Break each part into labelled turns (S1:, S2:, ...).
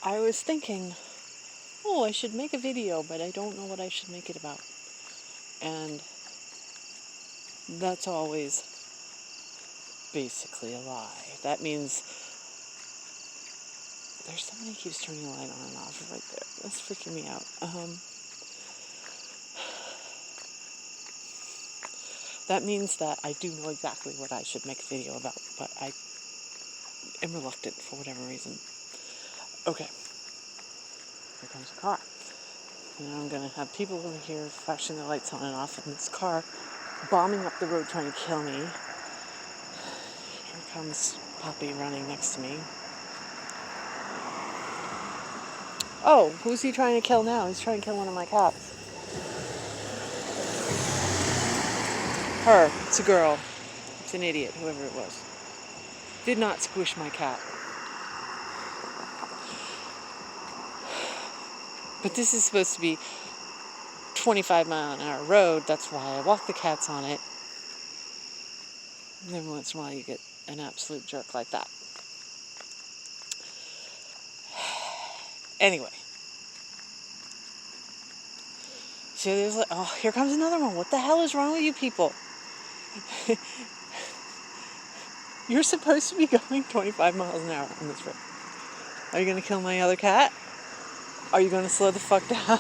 S1: I was thinking, oh, I should make a video, but I don't know what I should make it about. And that's always basically a lie. That means there's somebody who keeps turning the light on and off right there. That's freaking me out. That means that I do know exactly what I should make a video about, but I am reluctant for whatever reason. Okay, here comes a car. And I'm going to have people over here flashing their lights on and off, and this car bombing up the road trying to kill me. Here comes Poppy running next to me. Oh, who's he trying to kill now? He's trying to kill one of my cats. Her. It's a girl. It's an idiot, whoever it was. Did not squish my cat. But this is supposed to be 25-mile-an-hour road. That's why I walk the cats on it. And every once in a while you get an absolute jerk like that. Anyway. So there's like, oh, here comes another one. What the hell is wrong with you people? You're supposed to be going 25 miles an hour on this road. Are you going to kill my other cat? Are you going to slow the fuck down?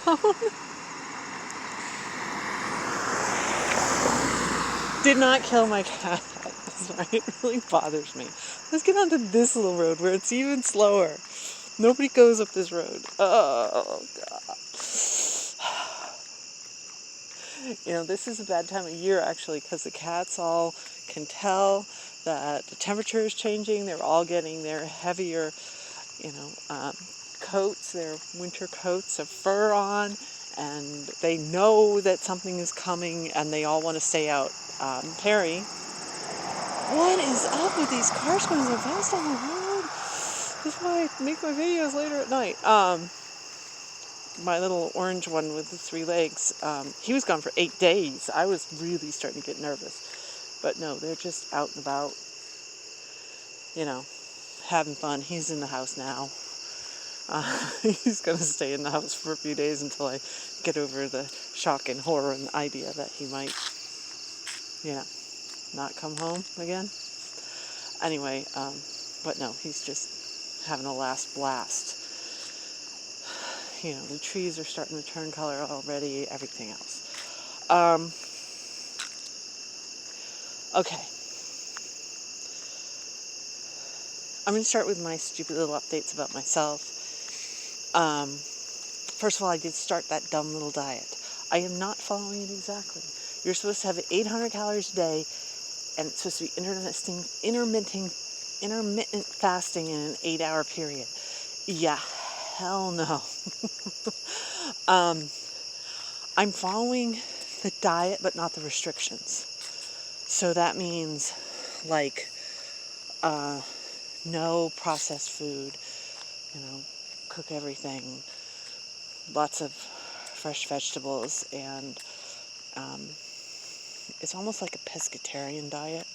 S1: Did not kill my cat. Sorry, it really bothers me. Let's get onto this little road where it's even slower. Nobody goes up this road. Oh, God. You know, this is a bad time of year, actually, because the cats all can tell that the temperature is changing. They're all getting their heavier, coats, their winter coats of fur on, and they know that something is coming, and they all want to stay out. Perry, what is up with these cars going so fast on the road? This is why I make my videos later at night. My little orange one with the 3 legs, he was gone for 8 days. I was really starting to get nervous. But no, they're just out and about, having fun. He's in the house now. He's going to stay in the house for a few days until I get over the shock and horror and the idea that he might, not come home again. Anyway, but no, he's just having a last blast. The trees are starting to turn color already, everything else. Okay. I'm going to start with my stupid little updates about myself. First of all, I did start that dumb little diet. I am not following it exactly. You're supposed to have 800 calories a day, and it's supposed to be intermittent fasting in an 8-hour period. Yeah, hell no. I'm following the diet, but not the restrictions. So that means, no processed food, cook everything, lots of fresh vegetables, and it's almost like a pescatarian diet,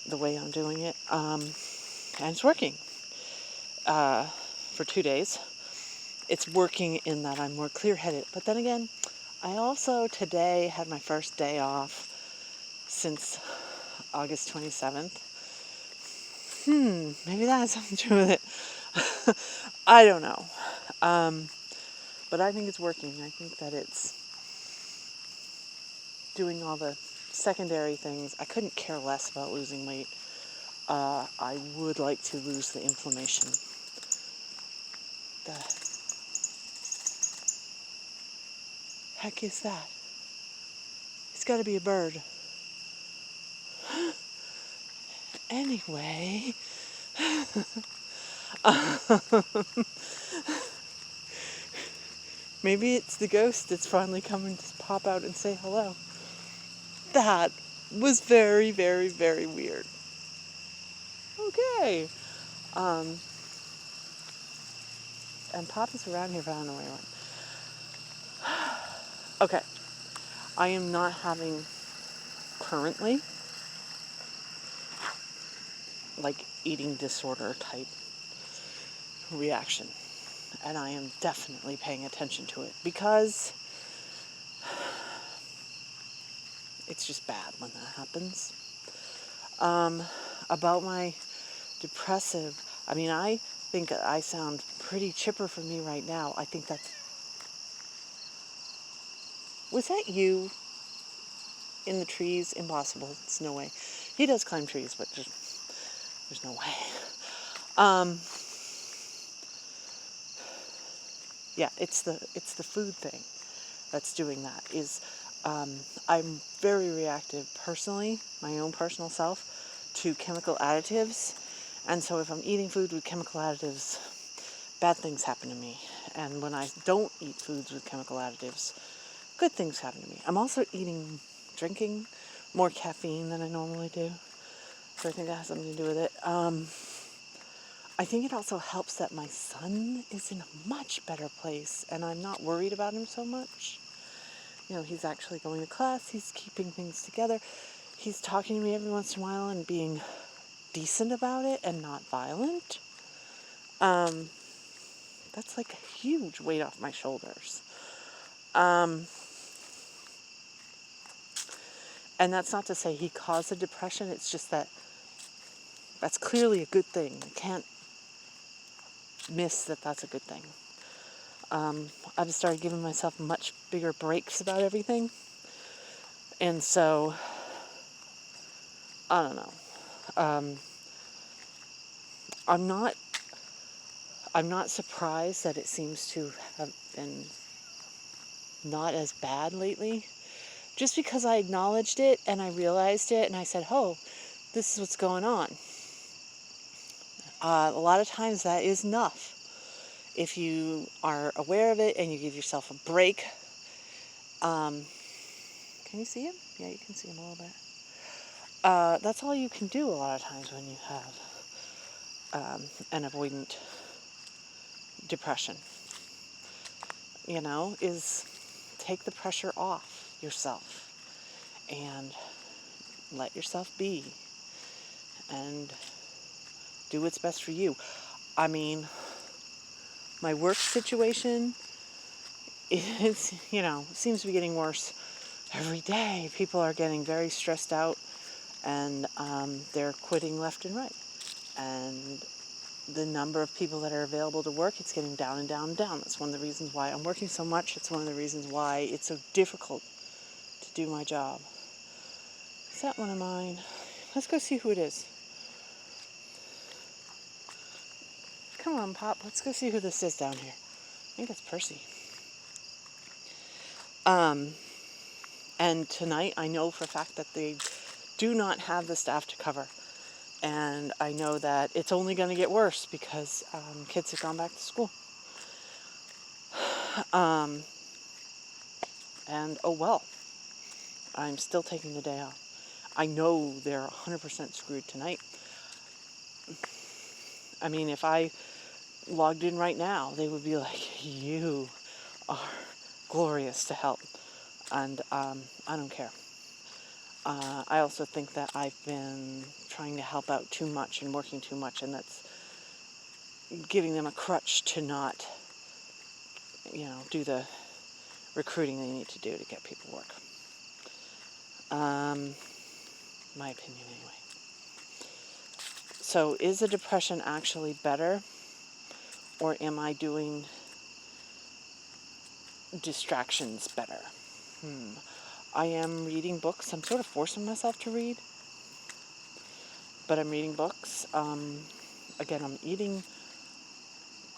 S1: the way I'm doing it, and it's working. For 2 days. It's working in that I'm more clear-headed. But then again, I also today had my first day off since August 27th. Maybe that has something to do with it. I don't know. But I think it's working. I think that it's doing all the secondary things. I couldn't care less about losing weight. I would like to lose the inflammation. The heck is that? It's got to be a bird. Anyway, maybe it's the ghost that's finally coming to pop out and say hello. That was very, very, very weird. Okay. And Pop is around here, but I don't know where he went. Okay. I am not having currently eating disorder type reaction. and I am definitely paying attention to it because it's just bad when that happens. About my depressive, I mean, I think I sound pretty chipper for me right now. I think that's... Was that you in the trees? Impossible. It's no way. He does climb trees, but there's no way. Yeah, it's the food thing that's doing that. I'm very reactive personally, my own personal self, to chemical additives. And so if I'm eating food with chemical additives, bad things happen to me. And when I don't eat foods with chemical additives, good things happen to me. I'm also drinking more caffeine than I normally do. So I think that has something to do with it. I think it also helps that my son is in a much better place and I'm not worried about him so much. He's actually going to class. He's keeping things together. He's talking to me every once in a while and being decent about it and not violent. That's like a huge weight off my shoulders. And that's not to say he caused the depression. It's just that's clearly a good thing. I can't miss that that's a good thing. I've started giving myself much bigger breaks about everything. And so, I don't know. I'm not surprised that it seems to have been not as bad lately. Just because I acknowledged it and I realized it and I said, oh, this is what's going on. A lot of times that is enough. If you are aware of it and you give yourself a break. Can you see him? Yeah, you can see him a little bit. That's all you can do a lot of times when you have an avoidant depression. Is take the pressure off yourself and let yourself be and do what's best for you. I mean, my work situation, seems to be getting worse every day. People are getting very stressed out and they're quitting left and right. And the number of people that are available to work, it's getting down and down and down. That's one of the reasons why I'm working so much. It's one of the reasons why it's so difficult to do my job. Is that one of mine? Let's go see who it is. Come on, Pop. Let's go see who this is down here. I think it's Percy. And tonight I know for a fact that they do not have the staff to cover. And I know that it's only going to get worse because kids have gone back to school. And oh well, I'm still taking the day off. I know they're 100% screwed tonight. I mean, if I logged in right now, they would be like, you are glorious to help. And I don't care. I also think that I've been trying to help out too much and working too much, and that's giving them a crutch to not, do the recruiting they need to do to get people work. My opinion anyway. So is the depression actually better, or am I doing distractions better? I am reading books. I'm sort of forcing myself to read, but I'm reading books. Again, I'm eating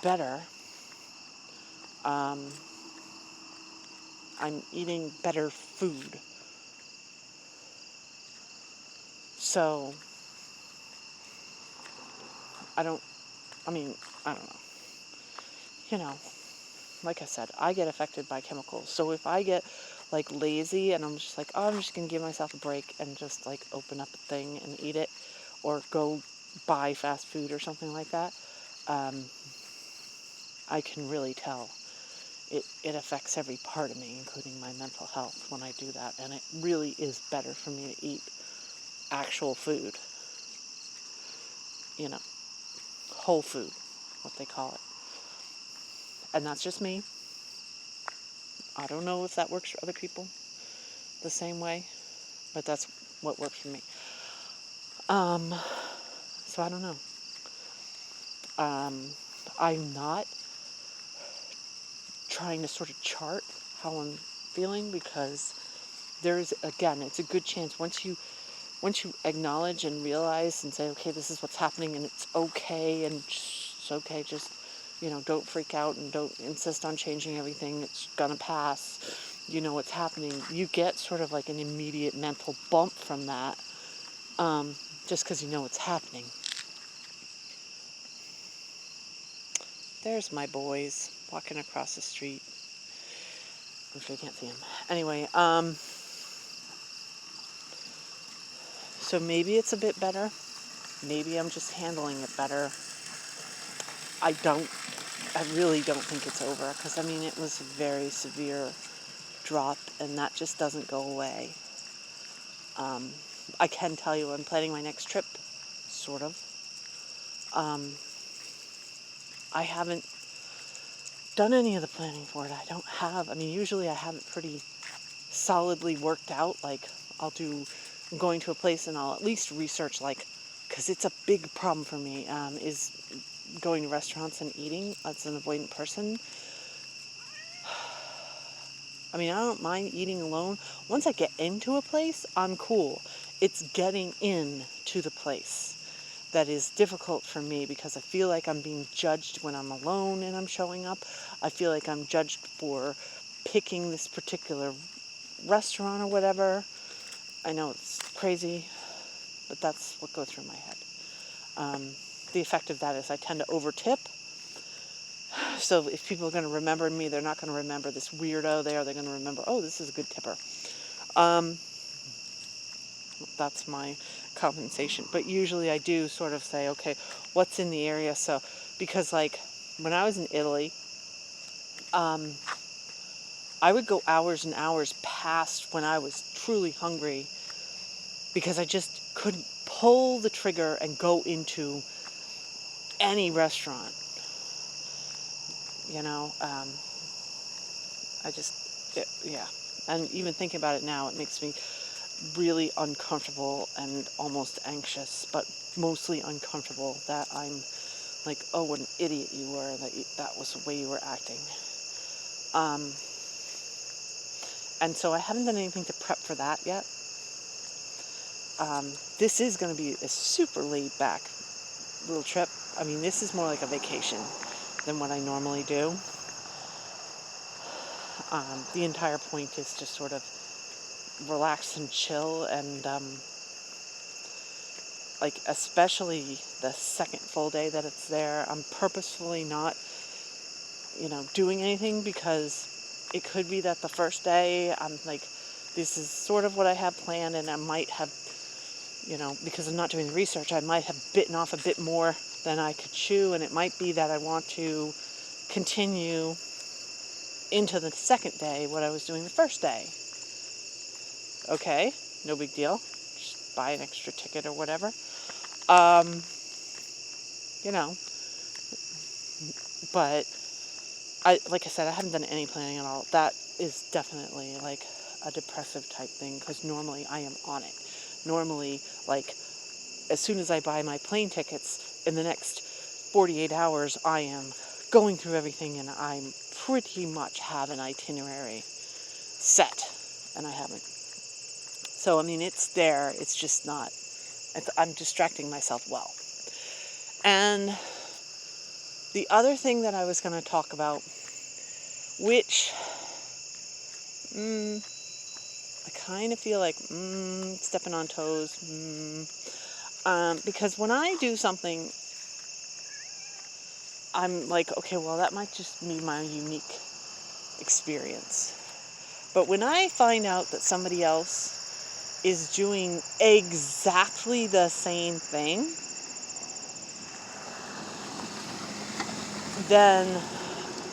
S1: better. I'm eating better food. So, I don't know. Like I said, I get affected by chemicals. So if I get lazy and I'm just like, oh, I'm just going to give myself a break and just open up a thing and eat it, or go buy fast food or something like that, I can really tell it affects every part of me, including my mental health when I do that. And it really is better for me to eat actual food, whole food, what they call it. And that's just me. I don't know if that works for other people the same way, but that's what works for me. So I don't know. I'm not trying to sort of chart how I'm feeling, because there's, again, it's a good chance once you acknowledge and realize and say, okay, this is what's happening and it's okay, and it's okay, just, don't freak out and don't insist on changing everything. It's gonna pass. You know what's happening. You get sort of like an immediate mental bump from that, just because you know what's happening. There's my boys walking across the street. I'm sure you can't see them. Anyway, so maybe it's a bit better. Maybe I'm just handling it better. I really don't think it's over, because it was a very severe drop, and that just doesn't go away. I can tell you I'm planning my next trip, sort of. I haven't done any of the planning for it. Usually I have it pretty solidly worked out. Like, I'm going to a place and I'll at least research, because it's a big problem for me, is going to restaurants and eating as an avoidant person. I don't mind eating alone. Once I get into a place, I'm cool. It's getting in to the place that is difficult for me, because I feel like I'm being judged when I'm alone and I'm showing up. I feel like I'm judged for picking this particular restaurant or whatever. I know it's crazy, but that's what goes through my head. The effect of that is I tend to over-tip. So if people are going to remember me, they're not going to remember this weirdo there. They're going to remember, oh, this is a good tipper. That's my compensation. But usually I do sort of say, okay, what's in the area? So, because when I was in Italy, I would go hours and hours past when I was truly hungry, because I just couldn't pull the trigger and go into any restaurant. Yeah. And even thinking about it now, it makes me really uncomfortable and almost anxious, but mostly uncomfortable, that I'm like, oh, what an idiot you were, that was the way you were acting. And so I haven't done anything to prep for that yet. This is going to be a super laid back little trip. This is more like a vacation than what I normally do. The entire point is just sort of relax and chill, and especially the second full day that it's there, I'm purposefully not doing anything, because it could be that the first day I'm like, this is sort of what I have planned, and I might have, because I'm not doing the research, I might have bitten off a bit more than I could chew, and it might be that I want to continue into the second day what I was doing the first day. Okay, no big deal. Just buy an extra ticket or whatever. But like I said, I haven't done any planning at all. That is definitely like a depressive type thing, because normally I am on it. Normally, as soon as I buy my plane tickets, in the next 48 hours, I am going through everything, and I'm pretty much have an itinerary set, and I haven't. So, it's there. It's just not. I'm distracting myself well. And the other thing that I was going to talk about, which I kind of feel like stepping on toes, because when I do something, I'm like, okay, well, that might just be my unique experience. But when I find out that somebody else is doing exactly the same thing, then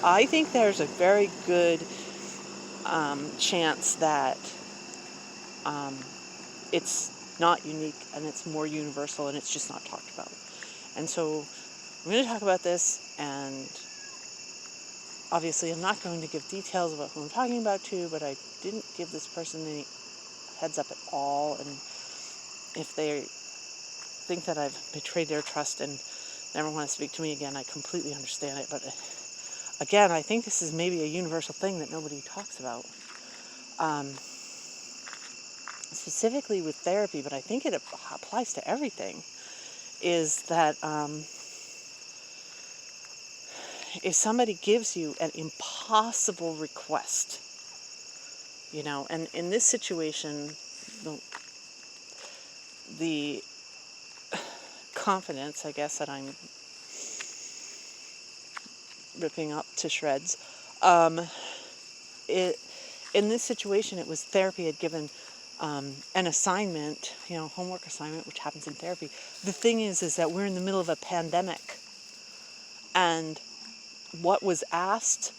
S1: I think there's a very good chance that it's not unique, and it's more universal, and it's just not talked about. And so I'm going to talk about this, and obviously I'm not going to give details about who I'm talking about to, but I didn't give this person any heads up at all. And if they think that I've betrayed their trust and never want to speak to me again, I completely understand it. But again, I think this is maybe a universal thing that nobody talks about. Specifically with therapy, but I think it applies to everything, is that if somebody gives you an impossible request, and in this situation, the confidence, I guess, that I'm ripping up to shreds, in this situation, it was therapy had given an assignment, homework assignment, which happens in therapy. The thing is that we're in the middle of a pandemic, and what was asked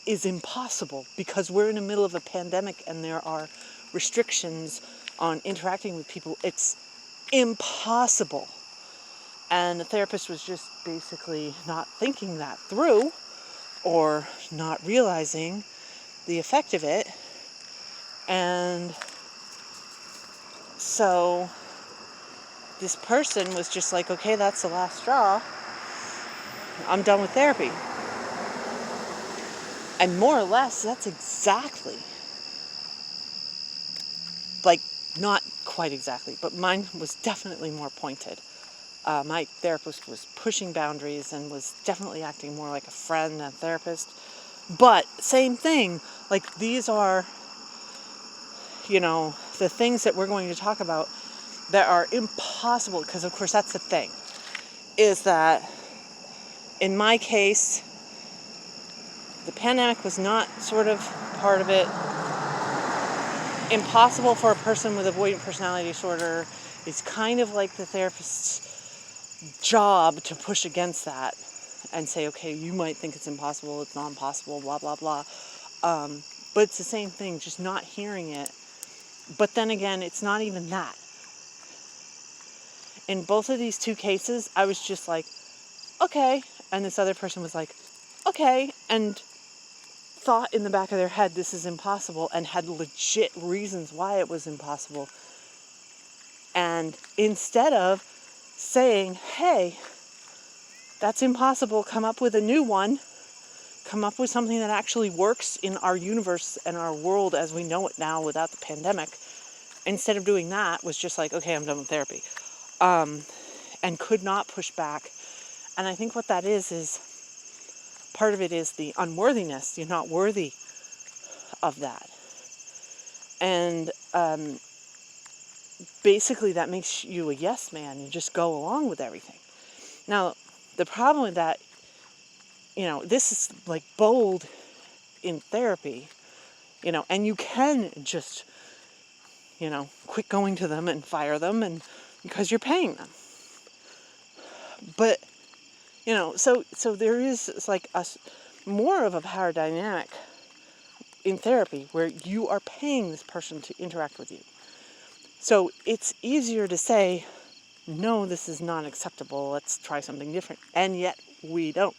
S1: is impossible because we're in the middle of a pandemic and there are restrictions on interacting with people. It's impossible. And the therapist was just basically not thinking that through or not realizing the effect of it. And so this person was just like, okay, that's the last straw. I'm done with therapy. And more or less, that's exactly, like, not quite exactly, but mine was definitely more pointed. My therapist was pushing boundaries and was definitely acting more like a friend than a therapist. But same thing, like, these are, the things that we're going to talk about that are impossible, because of course that's the thing, is that in my case, the pandemic was not sort of part of it. Impossible for a person with avoidant personality disorder. It's kind of like the therapist's job to push against that and say, okay, you might think it's impossible, it's not impossible, blah, blah, blah. But it's the same thing, just not hearing it. But then again, it's not even that. In both of these two cases, I was just like, okay. And this other person was like, okay. And thought in the back of their head, this is impossible, and had legit reasons why it was impossible. And instead of saying, hey, that's impossible, come up with a new one, come up with something that actually works in our universe and our world as we know it now without the pandemic, instead of doing that, was just like, okay, I'm done with therapy. And could not push back. And I think what that is part of it is the unworthiness. You're not worthy of that. And basically that makes you a yes man. You just go along with everything. Now, the problem with that, this is like bold in therapy, and you can just, quit going to them and fire them, and because you're paying them. But, so there is like more of a power dynamic in therapy where you are paying this person to interact with you. So it's easier to say, no, this is not acceptable, let's try something different. And yet we don't.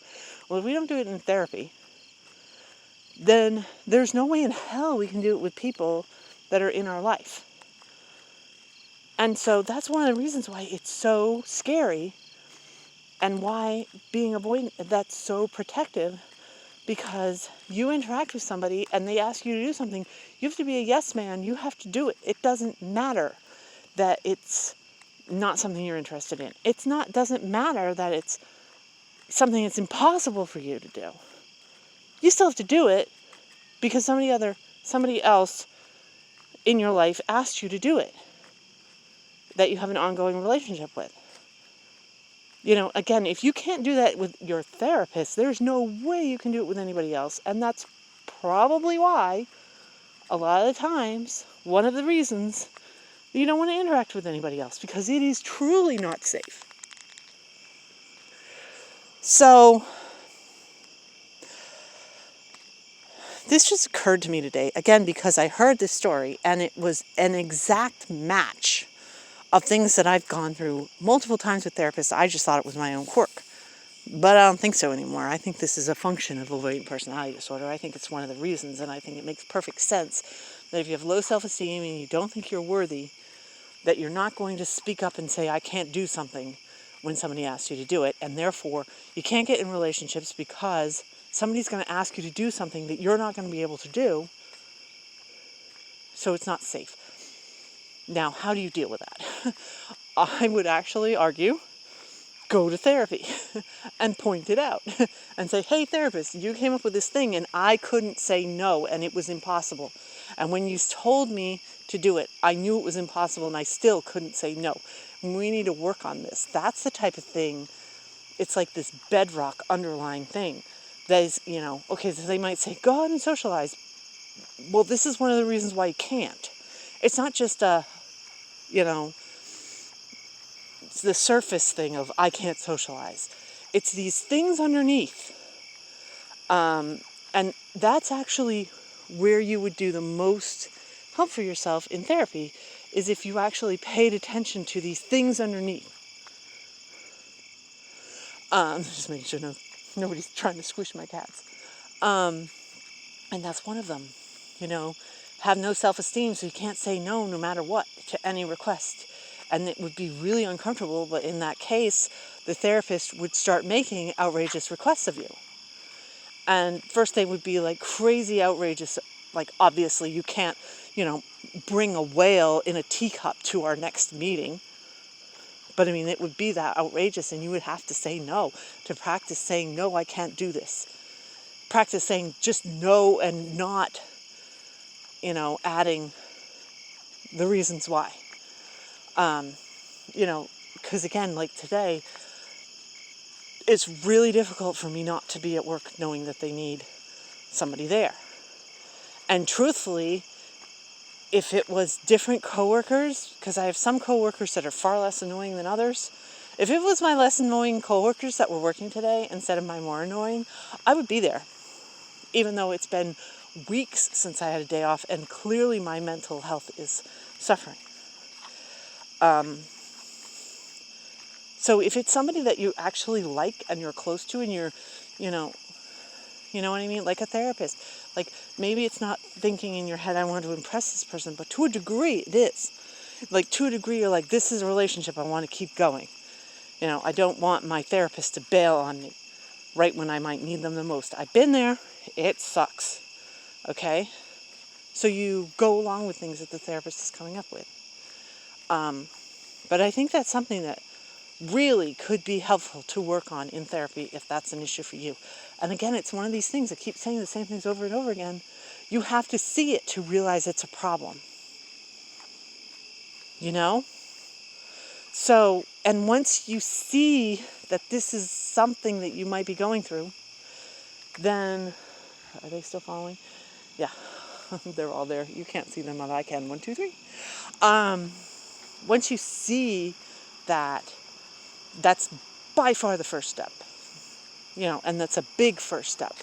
S1: Well, if we don't do it in therapy, then there's no way in hell we can do it with people that are in our life. And so that's one of the reasons why it's so scary and why being avoidant, that's so protective, because you interact with somebody and they ask you to do something, you have to be a yes man, you have to do it. It doesn't matter that it's not something you're interested in. Doesn't matter that it's something that's impossible for you to do. You still have to do it because somebody else in your life asked you to do it, that you have an ongoing relationship with. Again, if you can't do that with your therapist, there's no way you can do it with anybody else. And that's probably why, a lot of the times, one of the reasons you don't want to interact with anybody else, because it is truly not safe. So, this just occurred to me today, again, because I heard this story, and it was an exact match of things that I've gone through multiple times with therapists. I just thought it was my own quirk. But I don't think so anymore. I think this is a function of avoidant personality disorder. I think it's one of the reasons, and I think it makes perfect sense that if you have low self-esteem and you don't think you're worthy, that you're not going to speak up and say, I can't do something when somebody asks you to do it. And therefore, you can't get in relationships because somebody's going to ask you to do something that you're not going to be able to do. So it's not safe. Now, how do you deal with that? I would actually argue, go to therapy and point it out and say, hey, therapist, you came up with this thing and I couldn't say no and it was impossible. And when you told me to do it, I knew it was impossible and I still couldn't say no. We need to work on this. That's the type of thing. It's like this bedrock underlying thing that is, okay, so they might say, go out and socialize. Well, this is one of the reasons why you can't. It's not just it's the surface thing of I can't socialize. It's these things underneath. And that's actually where you would do the most help for yourself in therapy, is if you actually paid attention to these things underneath. Just making sure nobody's trying to squish my cats. And that's one of them. Have no self-esteem, so you can't say no matter what to any request. And it would be really uncomfortable, but in that case, the therapist would start making outrageous requests of you. And first they would be like crazy outrageous, like obviously you can't, bring a whale in a teacup to our next meeting. But it would be that outrageous and you would have to say no, to practice saying, no, I can't do this. Practice saying just no and not, adding the reasons why. Because again, like today, it's really difficult for me not to be at work knowing that they need somebody there. And truthfully, if it was different coworkers, because I have some coworkers that are far less annoying than others, if it was my less annoying coworkers that were working today instead of my more annoying, I would be there. Even though it's been weeks since I had a day off and clearly my mental health is suffering. So if it's somebody that you actually like and you're close to and you're, you know what I mean? Like a therapist. Like maybe it's not thinking in your head, I want to impress this person, but to a degree it is. Like to a degree you're like, this is a relationship, I want to keep going. I don't want my therapist to bail on me right when I might need them the most. I've been there, it sucks. Okay? So you go along with things that the therapist is coming up with. But I think that's something that really could be helpful to work on in therapy if that's an issue for you. And again, it's one of these things that keep saying the same things over and over again. You have to see it to realize it's a problem. So, and once you see that this is something that you might be going through, then, are they still following? Yeah, they're all there. You can't see them, but I can. 1, 2, 3. Once you see that, that's by far the first step, and that's a big first step.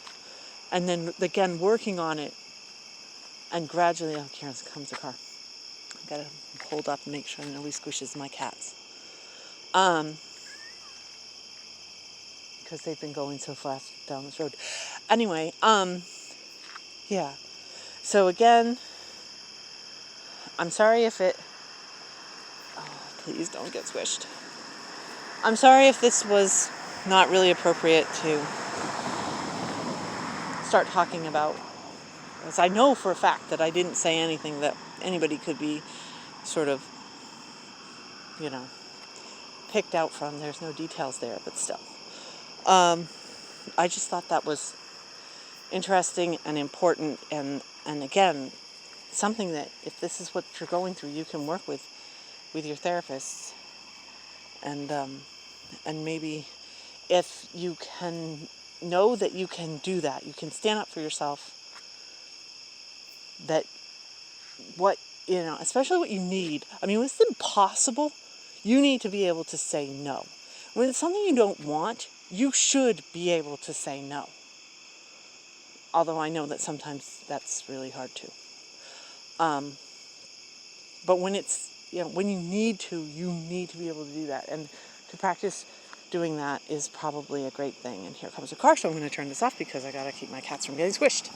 S1: And then again, working on it and gradually, here comes the car. I gotta hold up and make sure nobody squishes my cats. Because they've been going so fast down this road. Anyway, yeah. So again, I'm sorry if it, please don't get squished. I'm sorry if this was not really appropriate to start talking about, as I know for a fact that I didn't say anything that anybody could be sort of, picked out from. There's no details there, but still. I just thought that was interesting and important, and again, something that if this is what you're going through, you can work with your therapists, and maybe if you can know that you can do that, you can stand up for yourself, that what, especially what you need. When it's impossible, you need to be able to say no. When it's something you don't want, you should be able to say no. Although I know that sometimes that's really hard too. But when it's, when you need to be able to do that, and to practice doing that is probably a great thing. And here comes a car, so I'm going to turn this off because I got to keep my cats from getting squished.